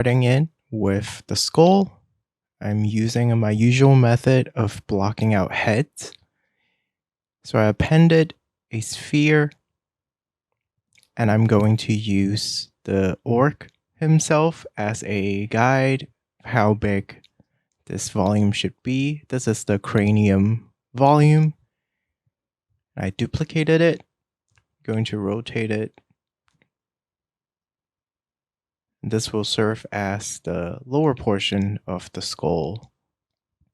Starting in with the skull, I'm using my usual method of blocking out heads. So I appended a sphere, and I'm going to use the orc himself as a guide of how big this volume should be. This is the cranium volume. I duplicated it, going to rotate it. This will serve as the lower portion of the skull,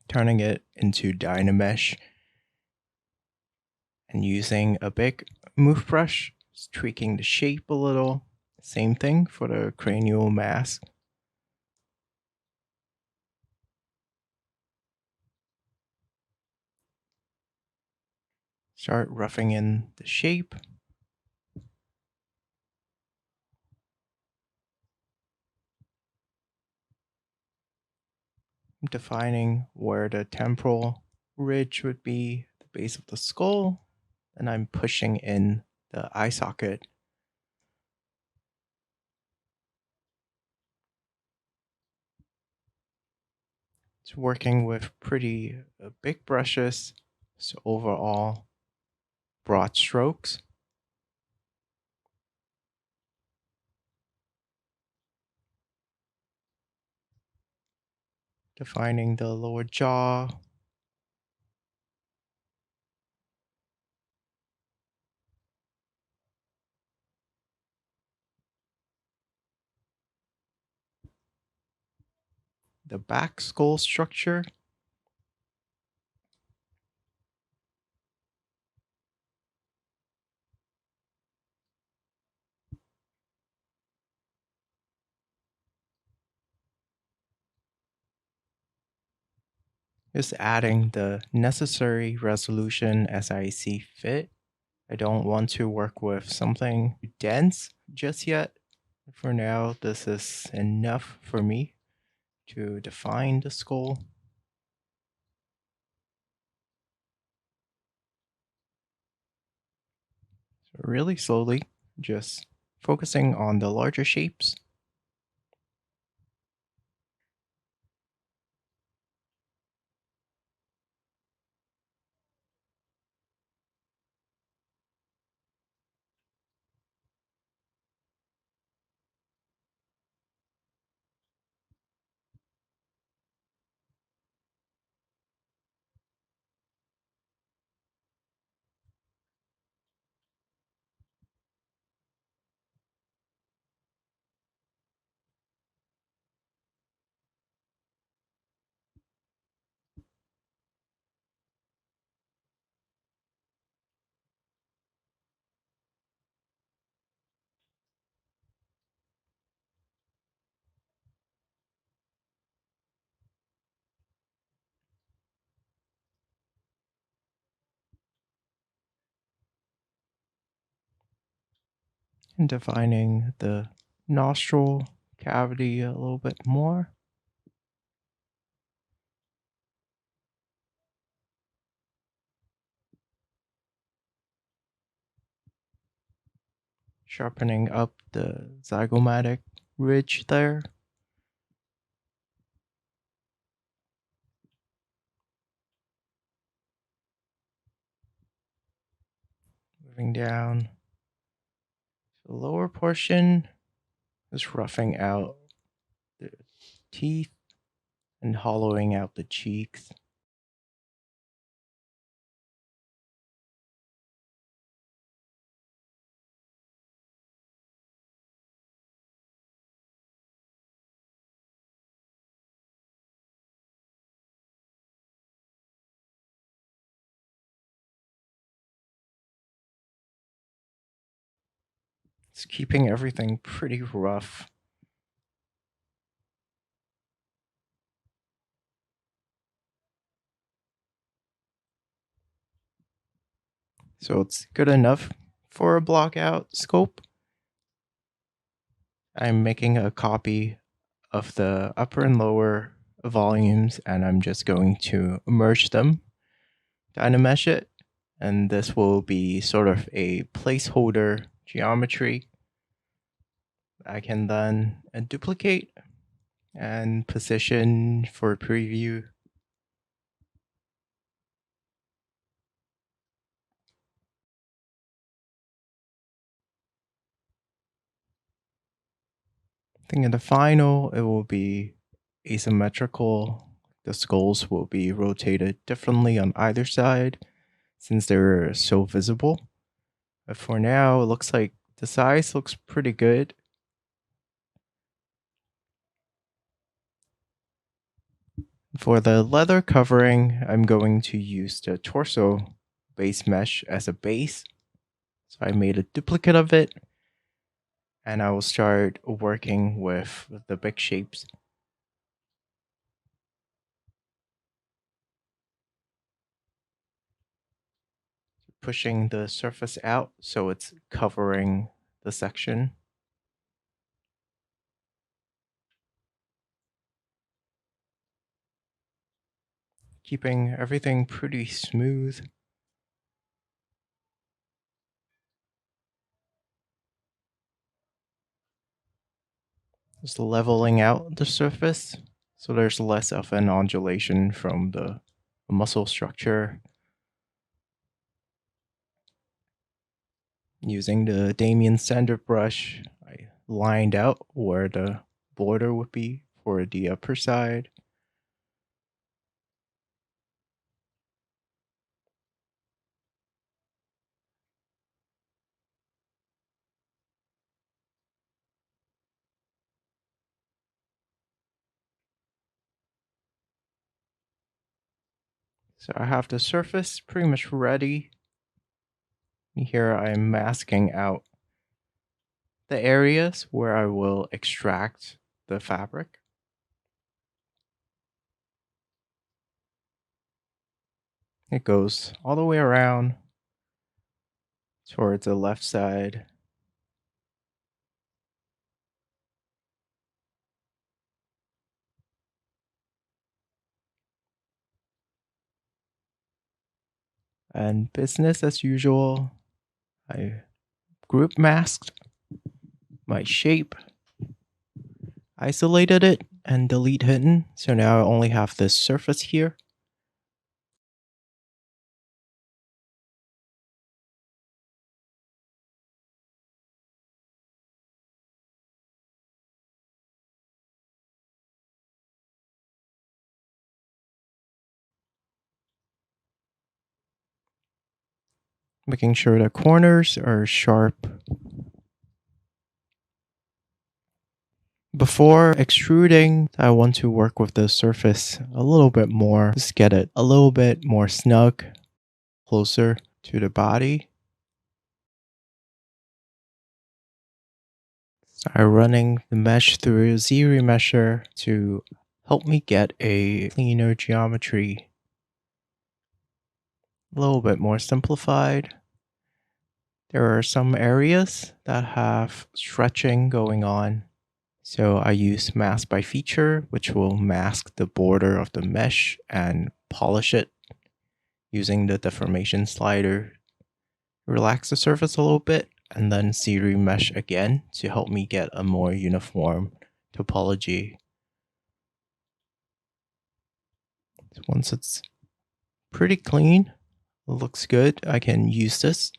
turning it into Dynamesh and using a big move brush, tweaking the shape a little. Same thing for the cranial mask. Start roughing in the shape. Defining where the temporal ridge would be, the base of the skull, and I'm pushing in the eye socket. It's working with pretty big brushes, so overall broad strokes. Defining the lower jaw. The back skull structure. Just adding the necessary resolution as I see fit. I don't want to work with something dense just yet. For now, this is enough for me to define the skull. So really slowly, just focusing on the larger shapes. And defining the nostril cavity a little bit more. Sharpening up the zygomatic ridge there. Moving down the lower portion, just roughing out the teeth and hollowing out the cheeks. It's keeping everything pretty rough. So it's good enough for a block out scope. I'm making a copy of the upper and lower volumes, and I'm just going to merge them, Dynamesh it, and this will be sort of a placeholder geometry. I can then duplicate and position for preview. I think in the final, it will be asymmetrical. The skulls will be rotated differently on either side since they're so visible. But for now, it looks like the size looks pretty good. For the leather covering, I'm going to use the torso base mesh as a base. So I made a duplicate of it, and I will start working with the big shapes. Pushing the surface out so it's covering the section. Keeping everything pretty smooth. Just leveling out the surface so there's less of an undulation from the muscle structure. Using the Damien Sander brush, I lined out where the border would be for the upper side. So I have the surface pretty much ready. Here I'm masking out the areas where I will extract the fabric. It goes all the way around towards the left side. And business as usual, I group masked my shape, isolated it, and delete hidden. So now I only have this surface here. Making sure the corners are sharp. Before extruding, I want to work with the surface a little bit more, just get it a little bit more snug, closer to the body. Start running the mesh through a Z-remesher to help me get a cleaner geometry, a little bit more simplified. There are some areas that have stretching going on. So I use mask by feature, which will mask the border of the mesh and polish it using the deformation slider. Relax the surface a little bit and then Z-remesh again to help me get a more uniform topology. Once it's pretty clean, it looks good, I can use this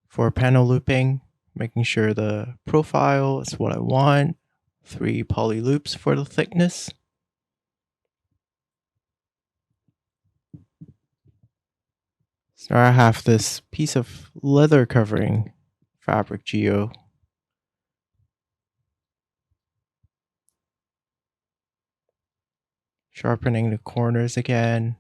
for panel looping, making sure the profile is what I want. 3 poly loops for the thickness. So I have this piece of leather covering fabric geo. Sharpening the corners again.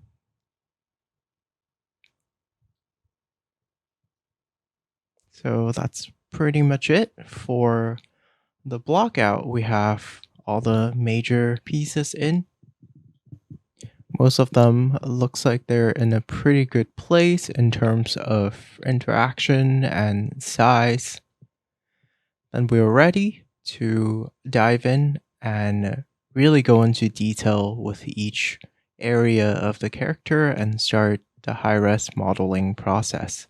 So that's pretty much it for the block out. We have all the major pieces in. Most of them looks like they're in a pretty good place in terms of interaction and size. Then we're ready to dive in and really go into detail with each area of the character and start the high-res modeling process.